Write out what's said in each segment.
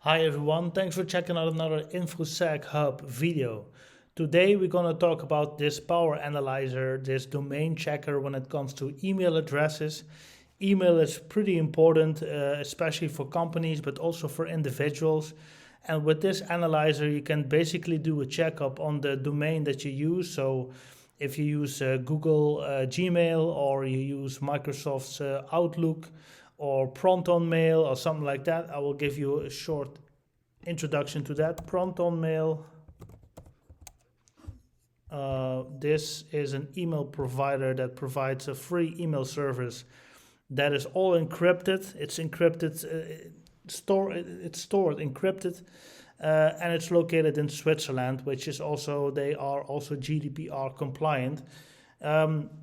Hi everyone, thanks for checking out another InfoSec Hub video. Today we're going to talk about this power analyzer, this domain checker when it comes to email addresses. Email is pretty important, especially for companies, but also for individuals. And with this analyzer, you can basically do a checkup on the domain that you use. So if you use Google Gmail or you use Microsoft's Outlook, or PromptOnMail or something like that. I will give you a short introduction to that. PromptOnMail. This is an email provider that provides a free email service that is all encrypted. It's encrypted, it's stored encrypted, and it's located in Switzerland, which is also they are also GDPR compliant.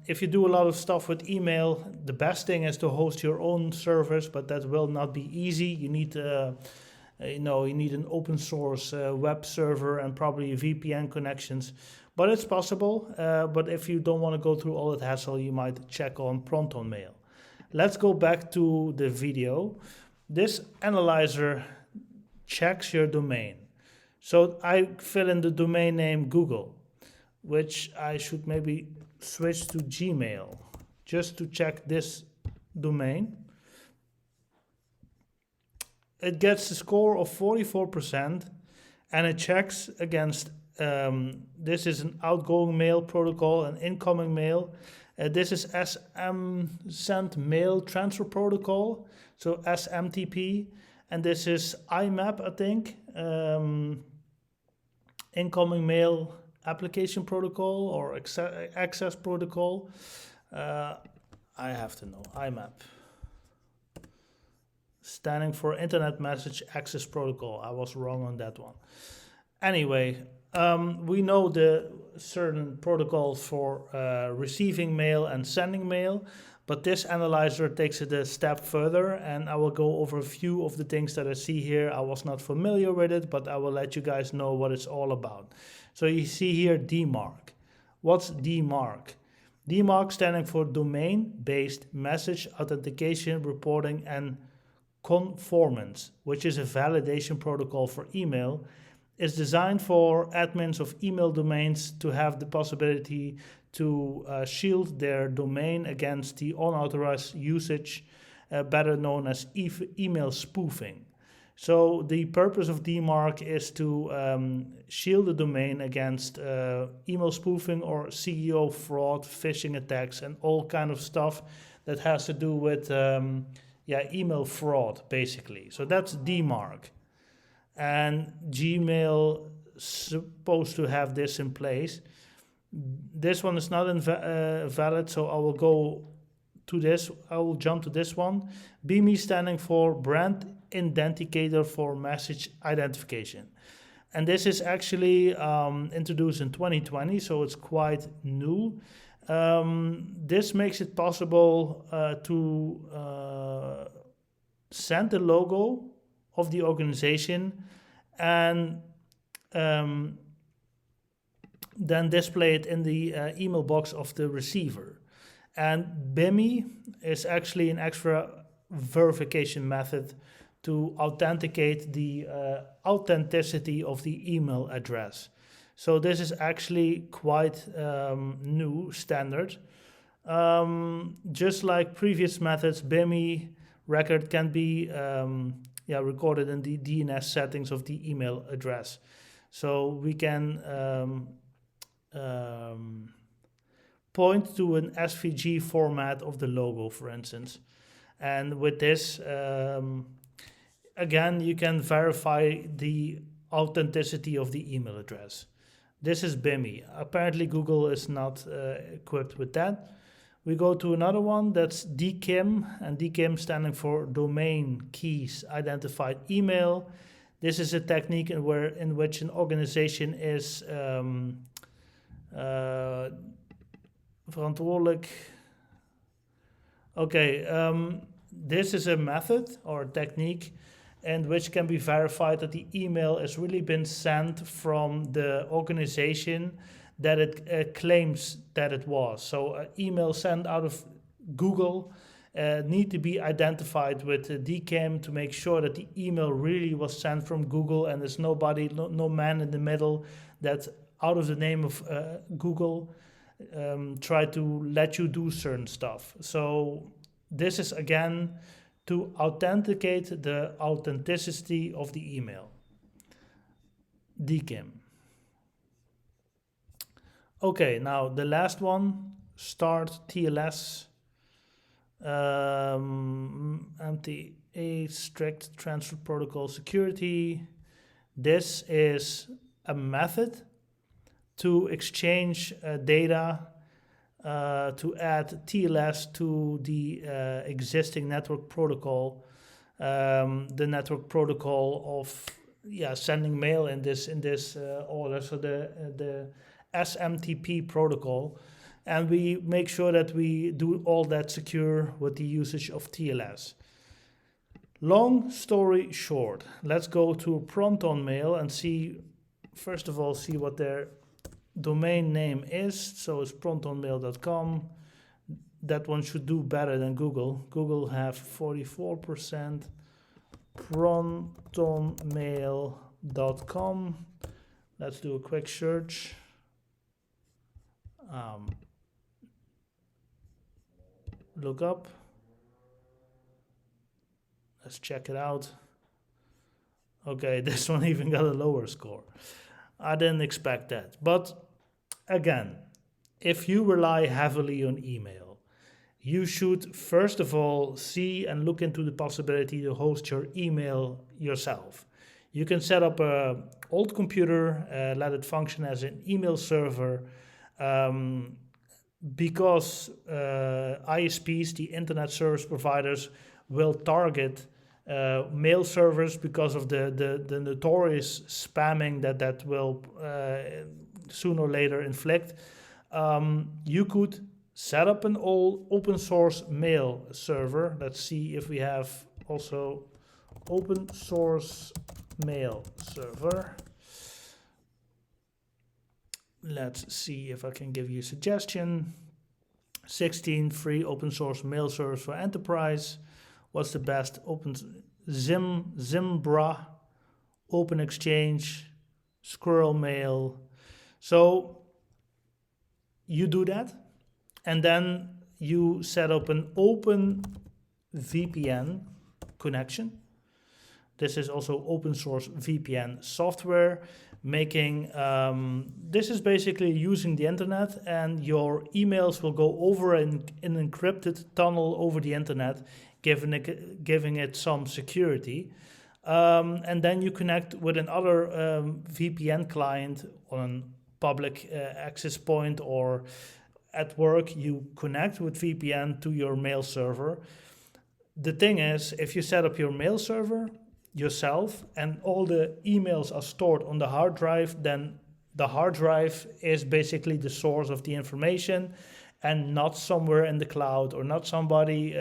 If you do a lot of stuff with email, the best thing is to host your own servers, but that will not be easy. You need, you need an open source web server and probably VPN connections. But it's possible. But if you don't want to go through all that hassle, you might check on PromptOnMail. Let's go back to the video. This analyzer checks your domain. So I fill in the domain name Google, which I should maybe switch to Gmail just to check this domain. It gets a score of 44% and it checks against this is an outgoing mail protocol and incoming mail. This is SM sent mail transfer protocol, so SMTP, and this is IMAP, I think, incoming mail application protocol or access protocol. I have to know. IMAP. Standing for Internet Message Access Protocol. I was wrong on that one. Anyway, we know the certain protocols for receiving mail and sending mail, but this analyzer takes it a step further, and I will go over a few of the things that I see here. I was not familiar with it, but I will let you guys know what it's all about. So you see here DMARC. What's DMARC? DMARC standing for Domain-Based Message Authentication, Reporting and Conformance, which is a validation protocol for email. It's designed for admins of email domains to have the possibility to shield their domain against the unauthorized usage, better known as email spoofing. So the purpose of DMARC is to shield the domain against email spoofing or CEO fraud, phishing attacks, and all kind of stuff that has to do with email fraud, basically. So that's DMARC. And Gmail supposed to have this in place. This one is not valid, so I will go to this. I will jump to this one. BMI standing for Brand Identifier for Message Identification. And this is actually introduced in 2020, so it's quite new. This makes it possible to send the logo of the organization and then display it in the email box of the receiver. And BIMI is actually an extra verification method to authenticate the authenticity of the email address. So this is actually quite new standard. Just like previous methods, BIMI record can be recorded in the DNS settings of the email address. So we can point to an SVG format of the logo, for instance. And with this, again, you can verify the authenticity of the email address. This is BIMI. Apparently, Google is not equipped with that. We go to another one, that's DKIM, and DKIM standing for Domain Keys Identified Email. This is a technique in which an organization is verantwoordelijk. Okay, this is a method or a technique in which can be verified that the email has really been sent from the organization that it claims that it was. So an email sent out of Google need to be identified with DKIM to make sure that the email really was sent from Google and there's nobody, no man in the middle that out of the name of Google try to let you do certain stuff. So this is again to authenticate the authenticity of the email. DKIM. Okay, now the last one, start TLS. MTA, strict transfer protocol security. This is a method to exchange data to add TLS to the existing network protocol, the network protocol of sending mail in this order. So the SMTP protocol. And we make sure that we do all that secure with the usage of TLS. Long story short, let's go to PromptOnMail and see, first of all, see what their domain name is. So it's PromptOnMail.com. That one should do better than Google. Google have 44%. PromptOnMail.com. Let's do a quick search. Look up. Let's check it out. Okay, this one even got a lower score. I didn't expect that. But again, if you rely heavily on email, you should first of all see and look into the possibility to host your email yourself. You can set up an old computer, let it function as an email server. Because ISPs, the internet service providers, will target mail servers because of the notorious spamming that will sooner or later inflict. You could set up an old open source mail server. Let's see if we have also open source mail server. Let's see if I can give you a suggestion. 16 free open source mail servers for enterprise. What's the best? Zimbra, Open Exchange, Squirrel Mail. So you do that, and then you set up an open VPN connection. This is also open source VPN software. This is basically using the internet, and your emails will go over an encrypted tunnel over the internet, giving it some security. And then you connect with another VPN client on public access point, or at work you connect with VPN to your mail server. The thing is, if you set up your mail server yourself and all the emails are stored on the hard drive, then the hard drive is basically the source of the information and not somewhere in the cloud, or not somebody,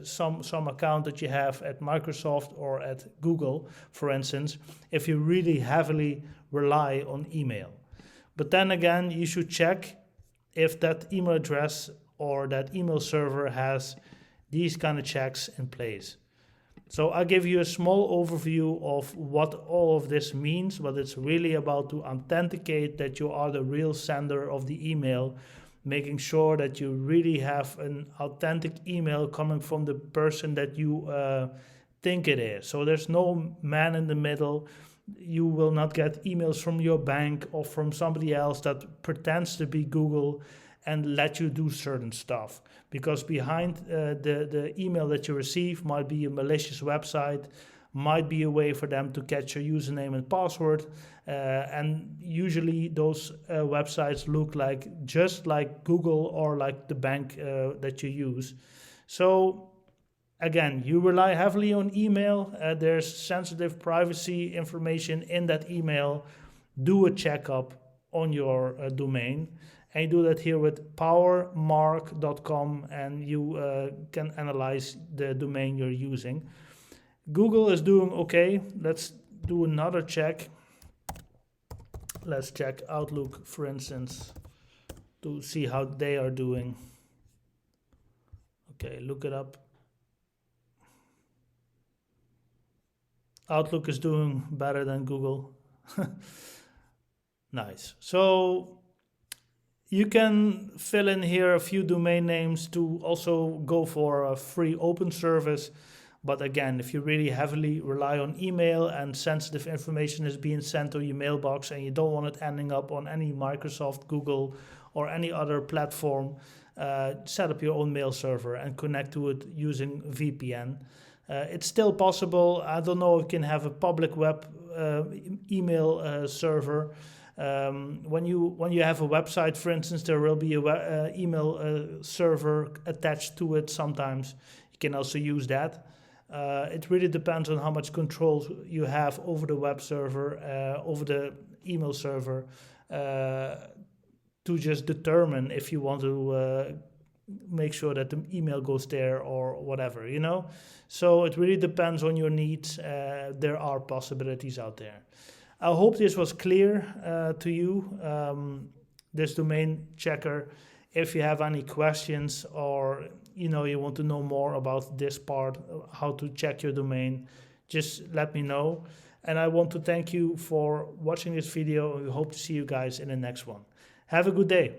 some account that you have at Microsoft or at Google, for instance, if you really heavily rely on email. But then again, you should check if that email address or that email server has these kind of checks in place. So I'll give you a small overview of what all of this means, but it's really about to authenticate that you are the real sender of the email, making sure that you really have an authentic email coming from the person that you think it is. So there's no man in the middle. You will not get emails from your bank or from somebody else that pretends to be Google and let you do certain stuff. Because behind the email that you receive might be a malicious website, might be a way for them to catch your username and password. And usually those websites look like just like Google or like the bank that you use. So again, you rely heavily on email. There's sensitive privacy information in that email. Do a checkup on your domain. And you do that here with powermark.com, and you can analyze the domain you're using. Google is doing okay. Let's do another check. Let's check Outlook, for instance, to see how they are doing. Okay, look it up. Outlook is doing better than Google. Nice. So you can fill in here a few domain names to also go for a free open service. But again, if you really heavily rely on email and sensitive information is being sent to your mailbox and you don't want it ending up on any Microsoft, Google, or any other platform, set up your own mail server and connect to it using VPN. It's still possible. I don't know if you can have a public web email server. When you have a website, for instance, there will be a email server attached to it sometimes. You can also use that. It really depends on how much control you have over the web server, over the email server, to just determine if you want to make sure that the email goes there or whatever, you know? So it really depends on your needs. There are possibilities out there. I hope this was clear to you, this domain checker. If you have any questions or you want to know more about this part, how to check your domain, just let me know. And I want to thank you for watching this video. We hope to see you guys in the next one. Have a good day.